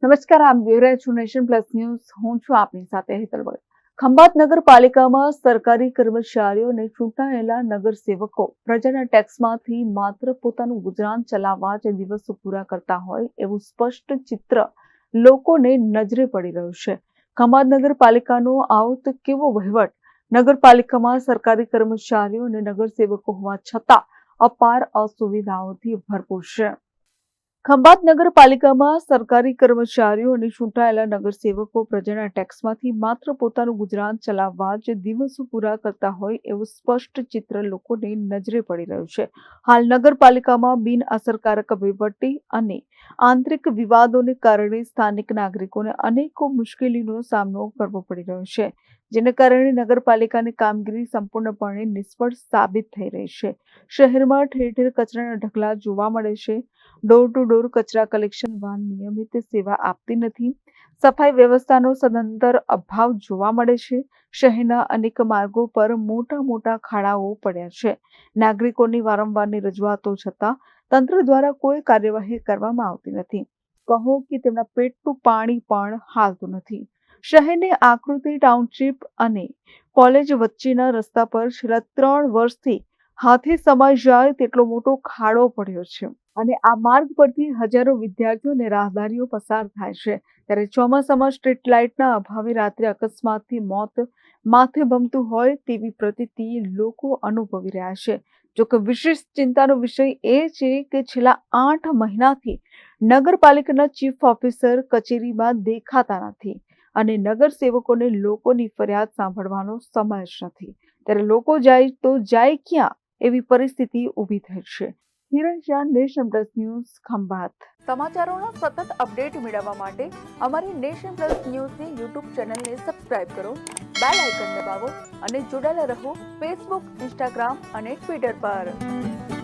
નમસ્કાર, આપ જોઈ રહ્યા છો નેશન પ્લસ ન્યૂઝ. હું છું આપની સાથે હેતલ ભગત. ખંભાત નગરપાલિકામાં સરકારી કર્મચારીઓ અને ચૂંટાયેલા નગરસેવકો પ્રજાના ટેક્સમાંથી માત્ર પોતાનું ગુજરાન ચલાવવા જ દિવસો પૂરા કરતા હોય એવું સ્પષ્ટ ચિત્ર લોકોને નજરે પડી રહ્યું છે. ખંભાત નગરપાલિકાનો આવો તો કેવો વહીવટ! નગરપાલિકામાં સરકારી કર્મચારીઓ અને નગરસેવકો હોવા છતાં અપાર અસુવિધાઓથી ભરપૂર છે. ખંભાત નગરપાલિકામાં સરકારી કર્મચારીઓ અને ચૂંટાયેલા નગરસેવકો પ્રજાના ટેક્સમાંથી માત્ર પોતાનું ગુજરાન ચલાવવા જ દિવસો પૂરા કરતા હોય એવું સ્પષ્ટ ચિત્ર લોકોને નજરે પડી રહ્યું છે. હાલ નગરપાલિકામાં બિન અસરકારક વહીવટી અને આંતરિક વિવાદોને કારણે સ્થાનિક નાગરિકોને અનેકો મુશ્કેલીનો સામનો કરવો પડી રહ્યો છે, જેને કારણે નગરપાલિકાની કામગીરી સંપૂર્ણપણે નિષ્ફળ સાબિત થઈ રહી છે. શહેરમાં ઠેર ઠેર કચરાના ઢગલા જોવા મળે છે. ડોર ટુ ડોર કચરા કલેક્શન વાન નિયમિત સેવા આપતી નથી. સફાઈ વ્યવસ્થાનો સદંતર અભાવ જોવા મળે છે. શહેરના અનેક માર્ગો પર મોટા મોટા ખાડાઓ પડ્યા છે. નાગરિકોની વારંવારની રજૂઆતો છતાં તંત્ર દ્વારા કોઈ કાર્યવાહી કરવામાં આવતી નથી. કહો કે તેમના પેટનું પાણી પણ હાલતું નથી. શહેરની આકૃતિ ટાઉનશીપ અને કોલેજ વચ્ચેના રસ્તા પર છેલ્લા 3 વર્ષથી હાથે સમાઈ જાય તેટલો મોટો ખાડો પડ્યો છે અને આ માર્ગ પરથી હજારો વિદ્યાર્થીઓ અને રાહદારીઓ પસાર થાય છે. ત્યારે ચોમાસામાં સ્ટ્રીટ લાઇટના અભાવે રાત્રે અકસ્માતથી મોત માથે ભમતું હોય તેવી પ્રતીતિ લોકો અનુભવી રહ્યા છે. જોકે વિશેષ ચિંતાનો વિષય એ છે કે છેલ્લા 8 મહિનાથી નગરપાલિકાના ચીફ ઓફિસર કચેરીમાં દેખાતા નથી અને નગરસેવકોને લોકોની ફરિયાદ સાંભળવાનો સમય જ નથી. ત્યારે લોકો જાય તો જાય ક્યાં એવી પરિસ્થિતિ ઊભી થઈ છે. Hiran Nation Plus news Khambhat. સમાચારોના સતત અપડેટ મેળવવા માટે અમારી નેશન પ્લસ ન્યૂઝની યુટ્યુબ ચેનલને સબસ્ક્રાઇબ કરો, બેલ આઇકન દબાવો અને જોડાયેલા રહો ફેસબુક, ઇન્સ્ટાગ્રામ અને ટ્વિટર પર.